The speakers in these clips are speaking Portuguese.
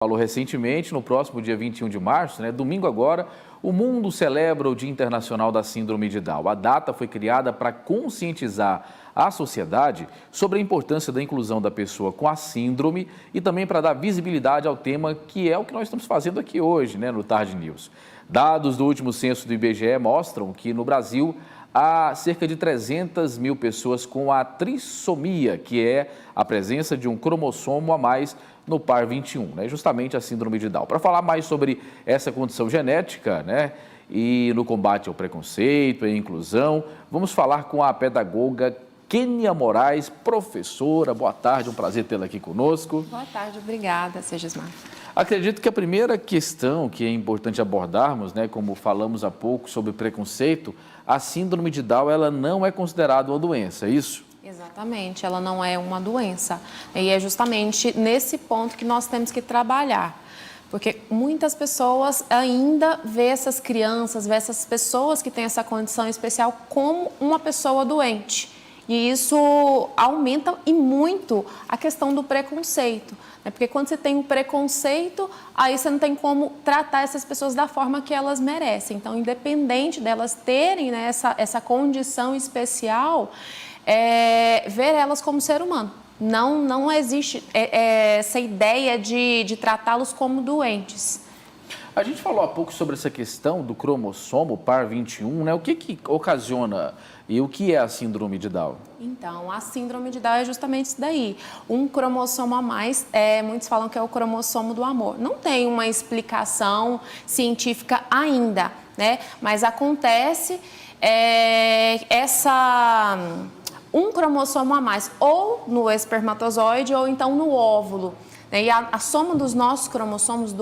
Falou recentemente, no próximo dia 21 de março, domingo agora, o mundo celebra o Dia Internacional da Síndrome de Down. A data foi criada para conscientizar a sociedade sobre a importância da inclusão da pessoa com a síndrome e também para dar visibilidade ao tema, que é o que nós estamos fazendo aqui hoje, no Tarde News. Dados do último censo do IBGE mostram que no Brasil há cerca de 300 mil pessoas com a trissomia, que é a presença de um cromossomo a mais no par 21, justamente a síndrome de Down. Para falar mais sobre essa condição genética, e no combate ao preconceito e inclusão, vamos falar com a pedagoga Kênia Moraes, professora. Boa tarde, um prazer tê-la aqui conosco. Boa tarde, obrigada, Segismar. Acredito que a primeira questão que é importante abordarmos, como falamos há pouco sobre preconceito, a síndrome de Down ela não é considerada uma doença, é isso? Exatamente, ela não é uma doença. E é justamente nesse ponto que nós temos que trabalhar. Porque muitas pessoas ainda vê essas crianças, vê essas pessoas que têm essa condição especial como uma pessoa doente. E isso aumenta e muito a questão do preconceito. Porque quando você tem um preconceito, aí você não tem como tratar essas pessoas da forma que elas merecem. Então, independente delas terem essa condição especial, ver elas como ser humano. Não existe essa ideia de tratá-los como doentes. A gente falou há pouco sobre essa questão do cromossomo par 21, O que ocasiona e o que é a síndrome de Down? Então, a síndrome de Down é justamente isso daí. Um cromossomo a mais, muitos falam que é o cromossomo do amor. Não tem uma explicação científica ainda, Mas acontece um cromossomo a mais, ou no espermatozoide ou então no óvulo. E a soma dos nossos cromossomos de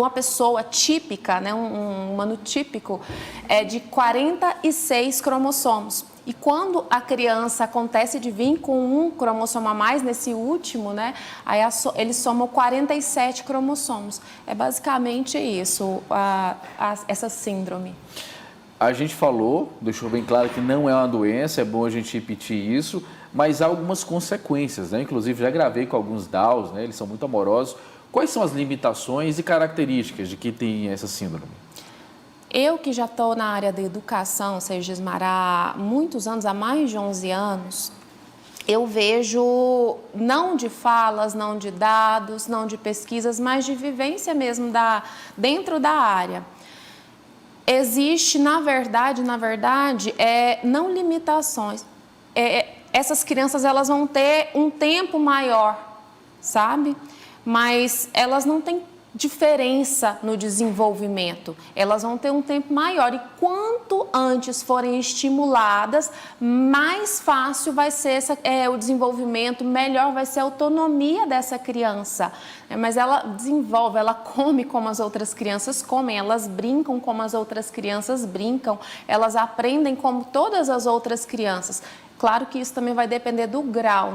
uma pessoa típica, um humano típico, é de 46 cromossomos. E quando a criança acontece de vir com um cromossomo a mais, nesse último, aí eles somam 47 cromossomos. É basicamente isso, essa síndrome. A gente falou, deixou bem claro que não é uma doença, é bom a gente repetir isso, mas há algumas consequências, Inclusive, já gravei com alguns Downs, eles são muito amorosos. Quais são as limitações e características de quem tem essa síndrome? Eu que já estou na área da educação, Segismar, há muitos anos, há mais de 11 anos, eu vejo, não de falas, não de dados, não de pesquisas, mas de vivência mesmo dentro da área. Existe, na verdade, não limitações. Essas crianças elas vão ter um tempo maior, sabe? Mas elas não têm diferença no desenvolvimento. Elas vão ter um tempo maior. E quanto antes forem estimuladas, mais fácil vai ser o desenvolvimento, melhor vai ser a autonomia dessa criança. Mas ela desenvolve, ela come como as outras crianças comem, elas brincam como as outras crianças brincam, elas aprendem como todas as outras crianças. Claro que isso também vai depender do grau,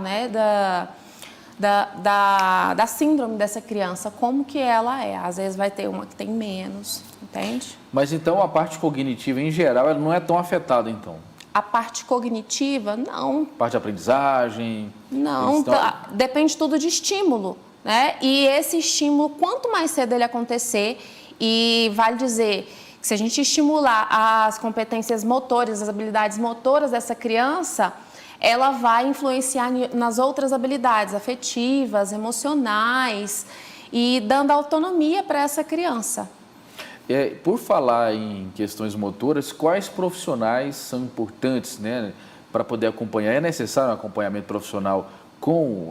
da síndrome dessa criança, como que ela é. Às vezes vai ter uma que tem menos, entende? Mas então a parte cognitiva em geral ela não é tão afetada então? A parte cognitiva, não. Parte de aprendizagem? Não, depende tudo de estímulo, E esse estímulo, quanto mais cedo ele acontecer, e vale dizer que se a gente estimular as competências motoras, as habilidades motoras dessa criança, ela vai influenciar nas outras habilidades afetivas, emocionais e dando autonomia para essa criança. Por falar em questões motoras, quais profissionais são importantes, para poder acompanhar? É necessário um acompanhamento profissional com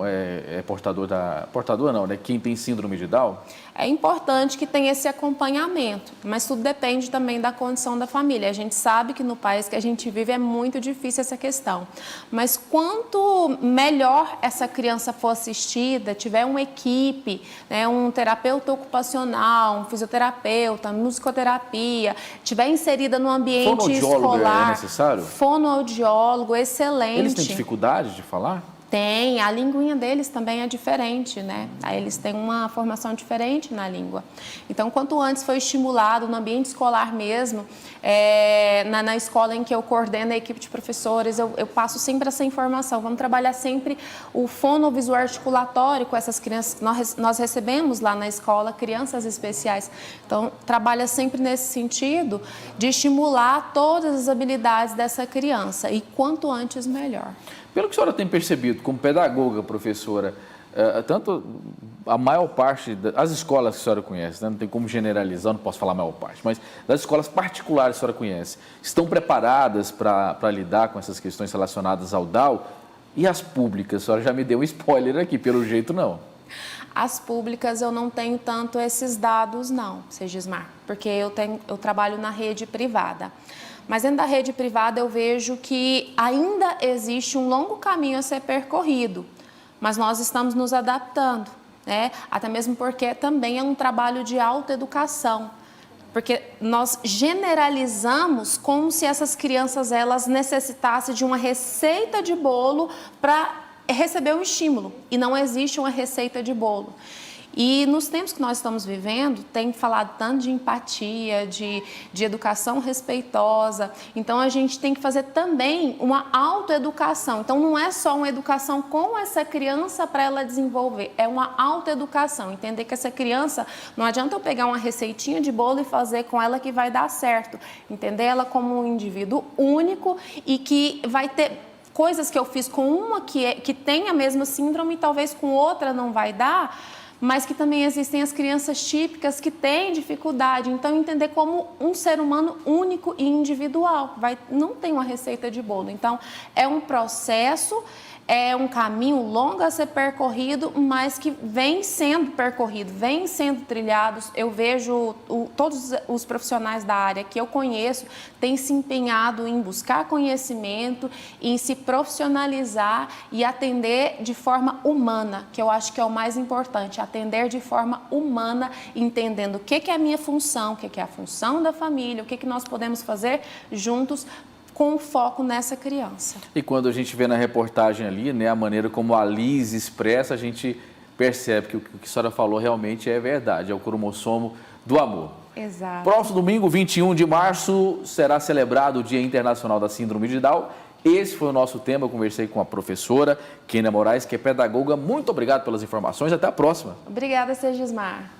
quem tem síndrome de Down? É importante que tenha esse acompanhamento, mas tudo depende também da condição da família. A gente sabe que no país que a gente vive é muito difícil essa questão, mas quanto melhor essa criança for assistida, tiver uma equipe, um terapeuta ocupacional, um fisioterapeuta, musicoterapia, tiver inserida no ambiente escolar. É necessário? Fonoaudiólogo, excelente. Eles têm dificuldade de falar? Tem, a linguinha deles também é diferente, né? Aí eles têm uma formação diferente na língua. Então, quanto antes foi estimulado no ambiente escolar mesmo, na escola em que eu coordeno a equipe de professores, eu passo sempre essa informação. Vamos trabalhar sempre o fonovisual articulatório com essas crianças. Nós recebemos lá na escola crianças especiais. Então, trabalha sempre nesse sentido de estimular todas as habilidades dessa criança. E quanto antes, melhor. Pelo que a senhora tem percebido, como pedagoga, professora, tanto a maior parte das escolas que a senhora conhece, né? Não tem como generalizar, não posso falar a maior parte, mas das escolas particulares que a senhora conhece, estão preparadas para lidar com essas questões relacionadas ao Down? E as públicas? A senhora já me deu um spoiler aqui, pelo jeito não. As públicas eu não tenho tanto esses dados não, Segismar, porque eu trabalho na rede privada. Mas dentro da rede privada eu vejo que ainda existe um longo caminho a ser percorrido, mas nós estamos nos adaptando, né? Até mesmo porque também é um trabalho de autoeducação, porque nós generalizamos como se essas crianças elas necessitassem de uma receita de bolo para receber um estímulo, e não existe uma receita de bolo. E nos tempos que nós estamos vivendo, tem falado tanto de empatia, de educação respeitosa. Então, a gente tem que fazer também uma autoeducação. Então, não é só uma educação com essa criança para ela desenvolver, é uma autoeducação. Entender que essa criança, não adianta eu pegar uma receitinha de bolo e fazer com ela que vai dar certo. Entender ela como um indivíduo único e que vai ter coisas que eu fiz com uma que tem a mesma síndrome e talvez com outra não vai dar, mas que também existem as crianças típicas que têm dificuldade. Então, entender como um ser humano único e individual. Não tem uma receita de bolo. Então, é um processo, é um caminho longo a ser percorrido, mas que vem sendo percorrido, vem sendo trilhados. Eu vejo todos os profissionais da área que eu conheço têm se empenhado em buscar conhecimento, em se profissionalizar e atender de forma humana, que eu acho que é o mais importante, atender de forma humana, entendendo o que é a minha função, o que é a função da família, o que nós podemos fazer juntos com foco nessa criança. E quando a gente vê na reportagem ali, né, a maneira como a Liz expressa, a gente percebe que o que a senhora falou realmente é verdade, é o cromossomo do amor. Exato. Próximo domingo, 21 de março, será celebrado o Dia Internacional da Síndrome de Down. Esse foi o nosso tema, eu conversei com a professora Kênia Moraes, que é pedagoga. Muito obrigado pelas informações, até a próxima. Obrigada, Segismar.